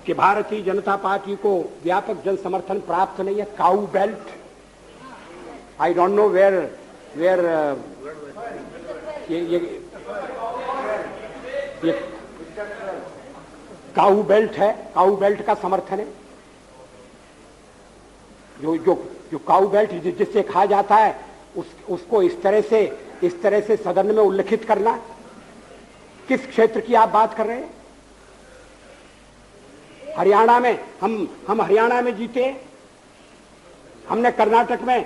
कि भारतीय जनता पार्टी को व्यापक जन समर्थन प्राप्त नहीं है। Cow belt, I don't know where ये काऊ बेल्ट है, काऊ बेल्ट का समर्थन है। जो काऊ बेल्ट जिससे कहा जाता है उसको इस तरह से सदन में उल्लेखित करना। किस क्षेत्र की आप बात कर रहे हैं? हरियाणा में हम हरियाणा में जीते, हमने कर्नाटक में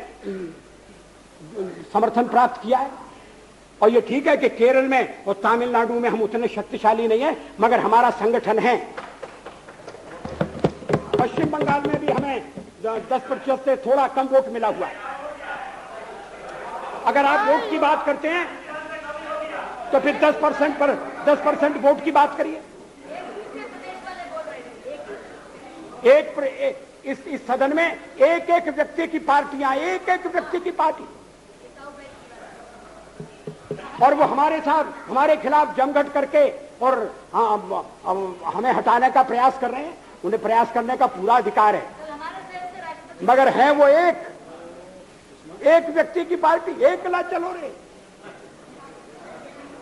समर्थन प्राप्त किया है। और ये ठीक है कि केरल में और तमिलनाडु में हम उतने शक्तिशाली नहीं है, मगर हमारा संगठन है। पश्चिम बंगाल में भी हमें 10% से थोड़ा कम वोट मिला हुआ है। अगर आप वोट की बात करते हैं तो फिर 10% वोट की बात करिए। इस सदन में एक एक व्यक्ति की पार्टियां, एक एक व्यक्ति की पार्टी, और वो हमारे साथ हमारे खिलाफ जमघट करके और हमें हटाने का प्रयास कर रहे हैं। उन्हें प्रयास करने का पूरा अधिकार है, मगर है वो एक व्यक्ति की पार्टी। एकला चलो रे,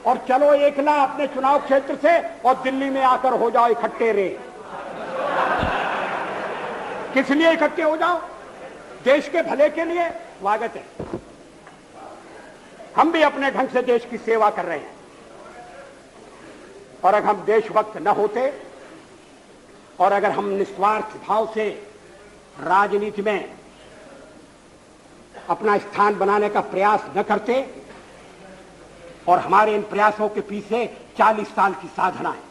और चलो एकला अपने चुनाव क्षेत्र से और दिल्ली में आकर हो जाओ इकट्ठे रे। किस लिए इकट्ठे हो जाओ? देश के भले के लिए। स्वागत है, हम भी अपने ढंग से देश की सेवा कर रहे हैं। और अगर हम देशभक्त न होते और अगर हम निस्वार्थ भाव से राजनीति में अपना स्थान बनाने का प्रयास न करते, और हमारे इन प्रयासों के पीछे 40 साल की साधना है।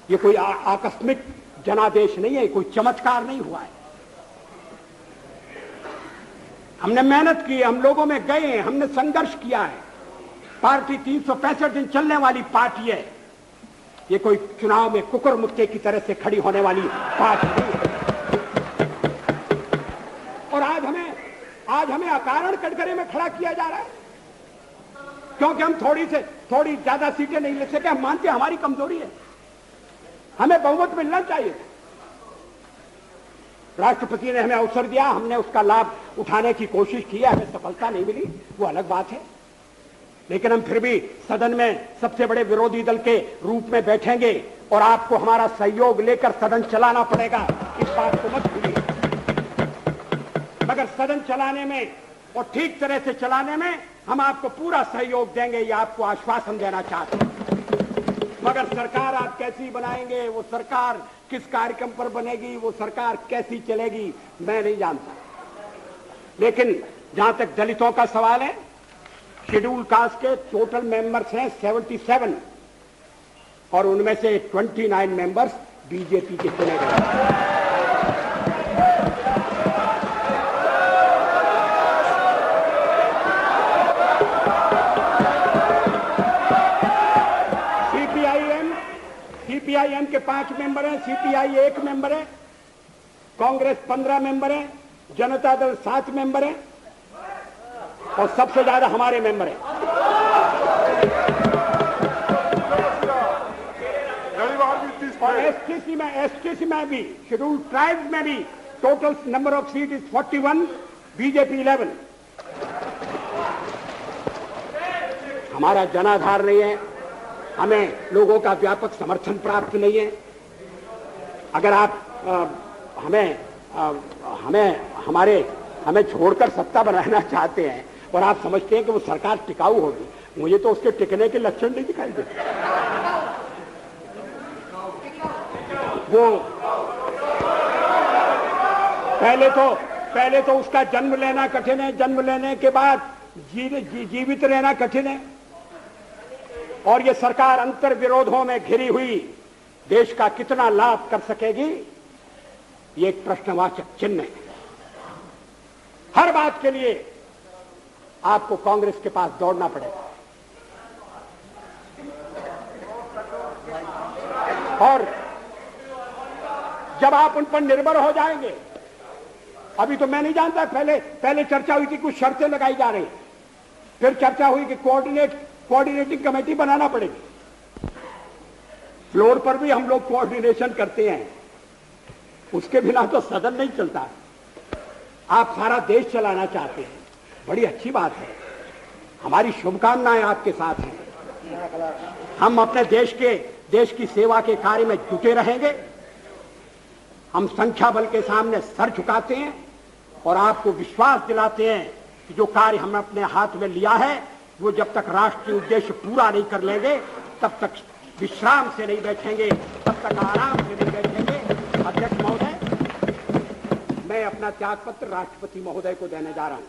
ये कोई आकस्मिक जनादेश नहीं है, कोई चमत्कार नहीं हुआ है। हमने मेहनत की, हम लोगों में गए, हमने संघर्ष किया है। पार्टी 365 दिन चलने वाली पार्टी है। ये कोई चुनाव में कुकुर मुक्के की तरह से खड़ी होने वाली पार्टी नहीं है। और आज हमें अकारण कटघरे में खड़ा किया जा रहा है क्योंकि हम थोड़ी ज्यादा सीटें नहीं ले सके। हम मानते हैं हमारी कमजोरी है, हमें बहुमत मिलना चाहिए। राष्ट्रपति ने हमें अवसर दिया, हमने उसका लाभ उठाने की कोशिश की है, हमें सफलता नहीं मिली, वो अलग बात है। लेकिन हम फिर भी सदन में सबसे बड़े विरोधी दल के रूप में बैठेंगे और आपको हमारा सहयोग लेकर सदन चलाना पड़ेगा, इस बात को मत भूलिए। मगर सदन चलाने में और ठीक तरह से चलाने में हम आपको पूरा सहयोग देंगे, ये आपको आश्वासन देना चाहते हैं। मगर सरकार आप कैसी बनाएंगे, वो सरकार किस कार्यक्रम पर बनेगी, वो सरकार कैसी चलेगी, मैं नहीं जानता। लेकिन जहां तक दलितों का सवाल है, शेड्यूल कास्ट के टोटल मेंबर्स हैं 77 और उनमें से 29 मेंबर्स बीजेपी के चुने गए। सीपीआईएम के 5 मेंबर हैं, सीपीआई 1 मेंबर है, कांग्रेस 15 मेंबर है, जनता दल 7 मेंबर है और सबसे ज्यादा हमारे मेंबर हैं। और एसटीसी में भी, शेड्यूल ट्राइब्स में भी total number of seat is 41, BJP 11। हमारा जनाधार नहीं है, हमें लोगों का व्यापक समर्थन प्राप्त नहीं है। अगर आप हमें छोड़कर सत्ता बनाना चाहते हैं और आप समझते हैं कि वो सरकार टिकाऊ होगी, मुझे तो उसके टिकने के लक्षण नहीं दिखाई देते। वो पहले तो उसका जन्म लेना कठिन है, जन्म लेने के बाद जीवित रहना कठिन है। और ये सरकार अंतर विरोधों में घिरी हुई देश का कितना लाभ कर सकेगी, ये एक प्रश्नवाचक चिन्ह है। हर बात के लिए आपको कांग्रेस के पास दौड़ना पड़ेगा। और जब आप उन पर निर्भर हो जाएंगे, अभी तो मैं नहीं जानता, पहले चर्चा हुई थी, कुछ शर्तें लगाई जा रही, फिर चर्चा हुई कि कोऑर्डिनेटिंग कमेटी बनाना पड़ेगी। फ्लोर पर भी हम लोग कोऑर्डिनेशन करते हैं, उसके बिना तो सदन नहीं चलता। आप सारा देश चलाना चाहते हैं, बड़ी अच्छी बात है, हमारी शुभकामनाएं आपके साथ हैं। हम अपने देश की सेवा के कार्य में जुटे रहेंगे। हम संख्या बल के सामने सर झुकाते हैं और आपको विश्वास दिलाते हैं कि जो कार्य हमने अपने हाथ में लिया है वो जब तक राष्ट्रीय उद्देश्य पूरा नहीं कर लेंगे तब तक विश्राम से नहीं बैठेंगे, तब तक आराम से नहीं बैठेंगे। अध्यक्ष महोदय, मैं अपना त्यागपत्र राष्ट्रपति महोदय को देने जा रहा हूं।